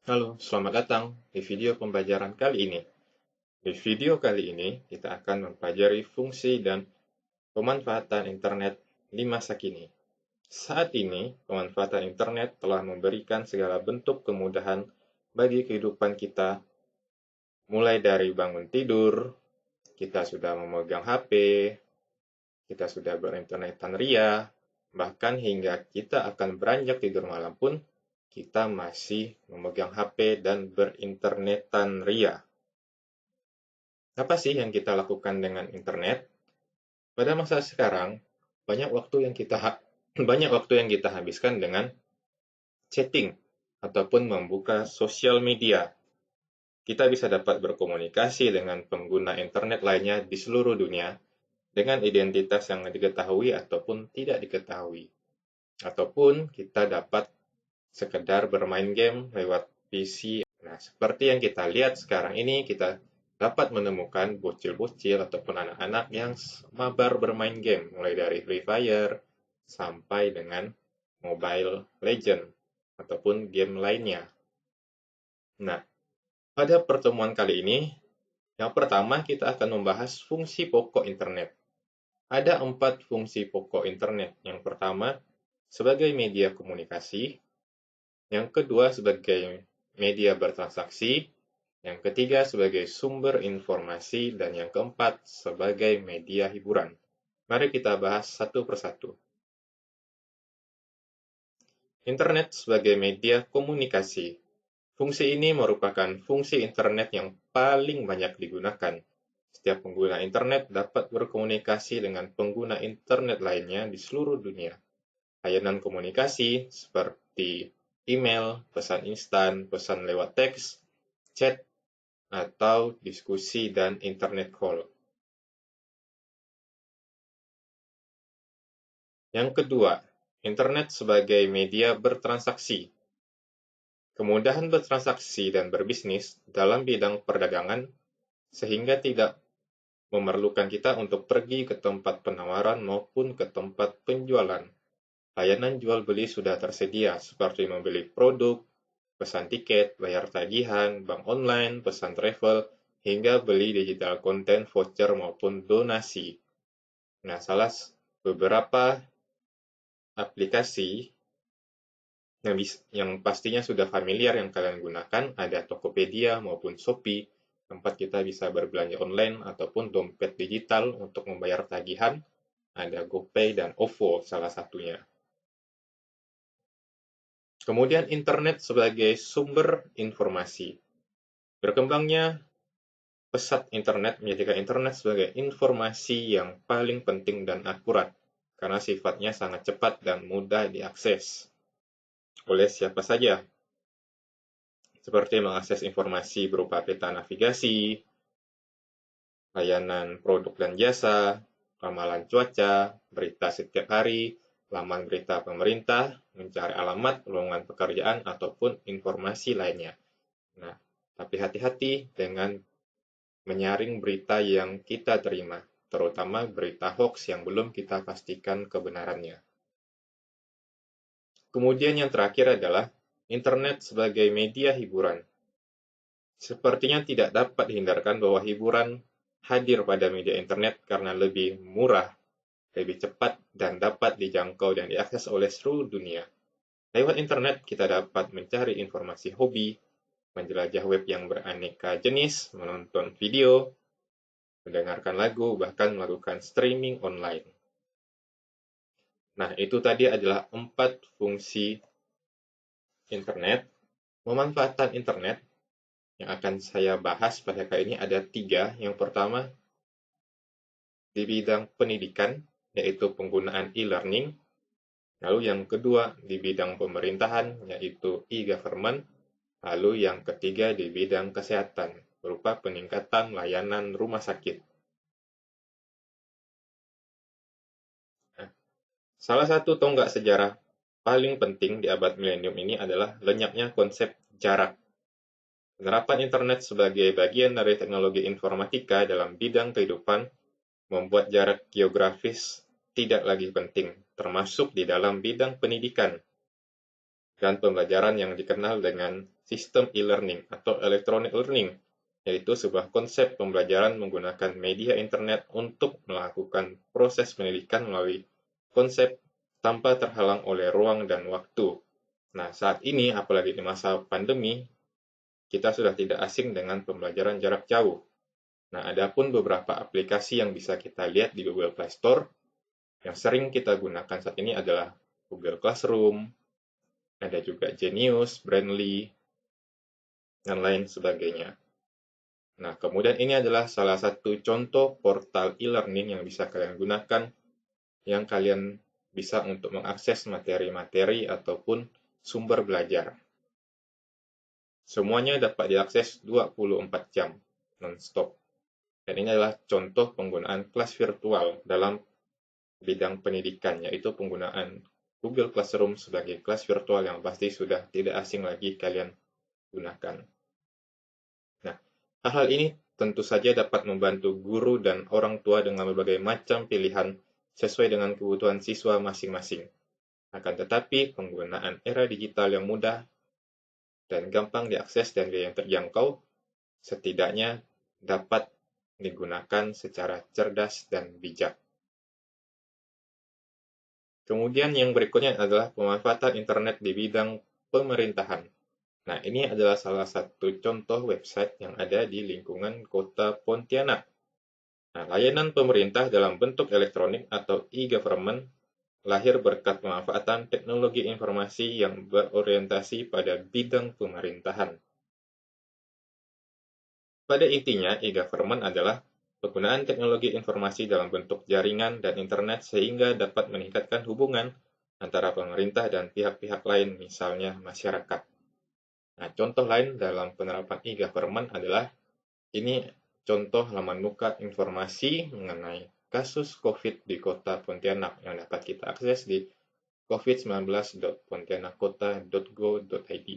Halo, selamat datang di video pembelajaran kali ini. Di video kali ini, kita akan mempelajari fungsi dan pemanfaatan internet di masa kini. Saat ini, pemanfaatan internet telah memberikan segala bentuk kemudahan bagi kehidupan kita, mulai dari bangun tidur, kita sudah memegang HP, kita sudah berinternetan ria, bahkan hingga kita akan beranjak tidur malam pun, kita masih memegang HP dan berinternetan ria. Apa sih yang kita lakukan dengan internet? Pada masa sekarang, banyak waktu yang kita banyak waktu yang kita habiskan dengan chatting ataupun membuka sosial media. Kita bisa dapat berkomunikasi dengan pengguna internet lainnya di seluruh dunia dengan identitas yang diketahui ataupun tidak diketahui. Ataupun kita dapat sekedar bermain game lewat PC. Nah, seperti yang kita lihat sekarang ini, kita dapat menemukan bocil-bocil ataupun anak-anak yang mabar bermain game, mulai dari Free Fire sampai dengan Mobile Legend ataupun game lainnya. Nah, pada pertemuan kali ini, yang pertama kita akan membahas fungsi pokok internet. Ada 4 fungsi pokok internet. Yang pertama, sebagai media komunikasi. Yang kedua, sebagai media bertransaksi. Yang ketiga, sebagai sumber informasi. Dan yang keempat, sebagai media hiburan. Mari kita bahas satu persatu. Internet sebagai media komunikasi. Fungsi ini merupakan fungsi internet yang paling banyak digunakan. Setiap pengguna internet dapat berkomunikasi dengan pengguna internet lainnya di seluruh dunia. Layanan komunikasi seperti email, pesan instan, pesan lewat teks, chat, atau diskusi dan internet call. Yang kedua, internet sebagai media bertransaksi. Kemudahan bertransaksi dan berbisnis dalam bidang perdagangan sehingga tidak memerlukan kita untuk pergi ke tempat penawaran maupun ke tempat penjualan. Layanan jual beli sudah tersedia seperti membeli produk, pesan tiket, bayar tagihan, bank online, pesan travel, hingga beli digital konten, voucher maupun donasi. Nah, beberapa aplikasi yang pastinya sudah familiar yang kalian gunakan ada Tokopedia maupun Shopee, tempat kita bisa berbelanja online ataupun dompet digital untuk membayar tagihan, ada GoPay dan OVO salah satunya. Kemudian internet sebagai sumber informasi. Berkembangnya pesat internet menjadikan internet sebagai informasi yang paling penting dan akurat, karena sifatnya sangat cepat dan mudah diakses oleh siapa saja, seperti mengakses informasi berupa peta navigasi, layanan produk dan jasa, ramalan cuaca, berita setiap hari, laman berita pemerintah, mencari alamat, lowongan pekerjaan, ataupun informasi lainnya. Nah, tapi hati-hati dengan menyaring berita yang kita terima, terutama berita hoax yang belum kita pastikan kebenarannya. Kemudian yang terakhir adalah internet sebagai media hiburan. Sepertinya tidak dapat dihindarkan bahwa hiburan hadir pada media internet karena lebih murah, lebih cepat, dan dapat dijangkau dan diakses oleh seluruh dunia. Lewat internet, kita dapat mencari informasi hobi, menjelajah web yang beraneka jenis, menonton video, mendengarkan lagu, bahkan melakukan streaming online. Nah, itu tadi adalah 4 fungsi internet. Pemanfaatan internet yang akan saya bahas pada kali ini ada 3. Yang pertama, di bidang pendidikan, yaitu penggunaan e-learning. Lalu yang kedua, di bidang pemerintahan, yaitu e-government. Lalu yang ketiga, di bidang kesehatan, berupa peningkatan layanan rumah sakit. Nah, salah satu tonggak sejarah paling penting di abad milenium ini adalah lenyapnya konsep jarak. Penerapan internet sebagai bagian dari teknologi informatika dalam bidang kehidupan membuat jarak geografis tidak lagi penting, termasuk di dalam bidang pendidikan. dan pembelajaran yang dikenal dengan sistem e-learning atau electronic learning, yaitu sebuah konsep pembelajaran menggunakan media internet untuk melakukan proses pendidikan melalui konsep tanpa terhalang oleh ruang dan waktu. Nah, saat ini, apalagi di masa pandemi, kita sudah tidak asing dengan pembelajaran jarak jauh. Nah, ada pun beberapa aplikasi yang bisa kita lihat di Google Play Store yang sering kita gunakan saat ini adalah Google Classroom, ada juga Genius, Brandly, dan lain sebagainya. Nah, kemudian ini adalah salah satu contoh portal e-learning yang bisa kalian gunakan, yang kalian bisa untuk mengakses materi-materi ataupun sumber belajar. Semuanya dapat diakses 24 jam, non-stop. Dan ini adalah contoh penggunaan kelas virtual dalam bidang pendidikan, yaitu penggunaan Google Classroom sebagai kelas virtual yang pasti sudah tidak asing lagi kalian gunakan. Nah, hal-hal ini tentu saja dapat membantu guru dan orang tua dengan berbagai macam pilihan sesuai dengan kebutuhan siswa masing-masing. Akan tetapi, penggunaan era digital yang mudah dan gampang diakses dan yang terjangkau setidaknya dapat digunakan secara cerdas dan bijak. Kemudian yang berikutnya adalah pemanfaatan internet di bidang pemerintahan. Nah, ini adalah salah satu contoh website yang ada di lingkungan Kota Pontianak. Nah, layanan pemerintah dalam bentuk elektronik atau e-government lahir berkat pemanfaatan teknologi informasi yang berorientasi pada bidang pemerintahan. Pada intinya, e-government adalah penggunaan teknologi informasi dalam bentuk jaringan dan internet sehingga dapat meningkatkan hubungan antara pemerintah dan pihak-pihak lain, misalnya masyarakat. Nah, contoh lain dalam penerapan e-government adalah ini contoh halaman muka informasi mengenai kasus COVID di Kota Pontianak yang dapat kita akses di covid19.pontianakkota.go.id.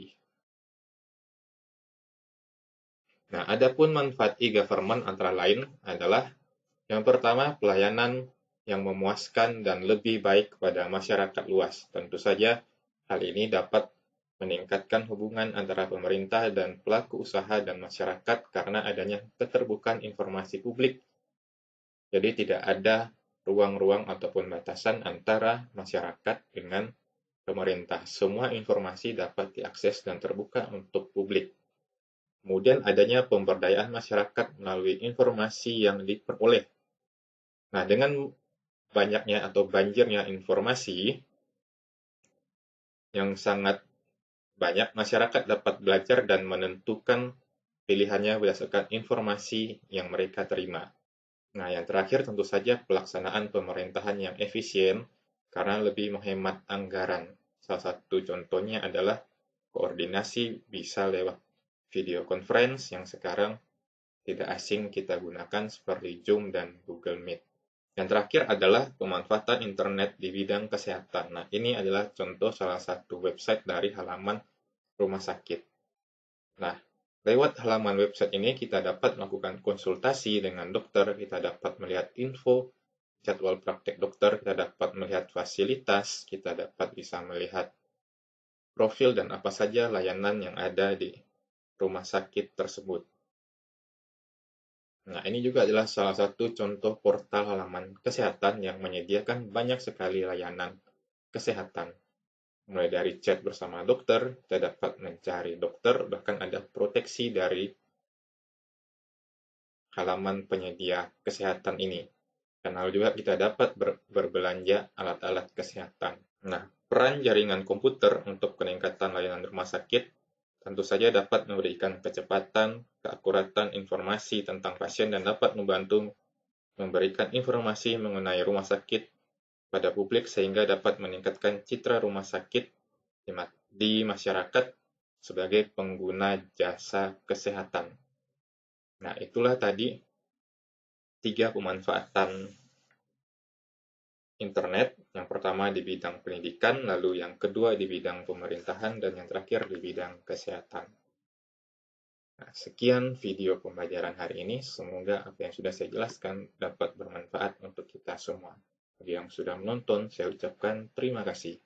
Nah, adapun manfaat e-government antara lain adalah yang pertama, pelayanan yang memuaskan dan lebih baik kepada masyarakat luas. Tentu saja, hal ini dapat meningkatkan hubungan antara pemerintah dan pelaku usaha dan masyarakat karena adanya keterbukaan informasi publik. Jadi tidak ada ruang-ruang ataupun batasan antara masyarakat dengan pemerintah. Semua informasi dapat diakses dan terbuka untuk publik. Kemudian adanya pemberdayaan masyarakat melalui informasi yang diperoleh. Nah, dengan banyaknya atau banjirnya informasi yang sangat banyak, masyarakat dapat belajar dan menentukan pilihannya berdasarkan informasi yang mereka terima. Nah, yang terakhir tentu saja pelaksanaan pemerintahan yang efisien karena lebih menghemat anggaran. Salah satu contohnya adalah koordinasi bisa lewat video conference yang sekarang tidak asing kita gunakan seperti Zoom dan Google Meet. Yang terakhir adalah pemanfaatan internet di bidang kesehatan. Nah, ini adalah contoh salah satu website dari halaman rumah sakit. Nah, lewat halaman website ini kita dapat melakukan konsultasi dengan dokter, kita dapat melihat info, jadwal praktek dokter, kita dapat melihat fasilitas, kita dapat bisa melihat profil dan apa saja layanan yang ada di rumah sakit tersebut. Nah, ini juga adalah salah satu contoh portal halaman kesehatan yang menyediakan banyak sekali layanan kesehatan. Mulai dari chat bersama dokter, kita dapat mencari dokter, bahkan ada proteksi dari halaman penyedia kesehatan ini. Dan lalu juga kita dapat berbelanja alat-alat kesehatan. Nah, peran jaringan komputer untuk peningkatan layanan rumah sakit tentu saja dapat memberikan kecepatan, keakuratan informasi tentang pasien dan dapat membantu memberikan informasi mengenai rumah sakit pada publik sehingga dapat meningkatkan citra rumah sakit di masyarakat sebagai pengguna jasa kesehatan. Nah, itulah tadi 3 pemanfaatan internet. Yang pertama di bidang pendidikan, lalu yang kedua di bidang pemerintahan, dan yang terakhir di bidang kesehatan. Nah, sekian video pembelajaran hari ini. Semoga apa yang sudah saya jelaskan dapat bermanfaat untuk kita semua. Bagi yang sudah menonton, saya ucapkan terima kasih.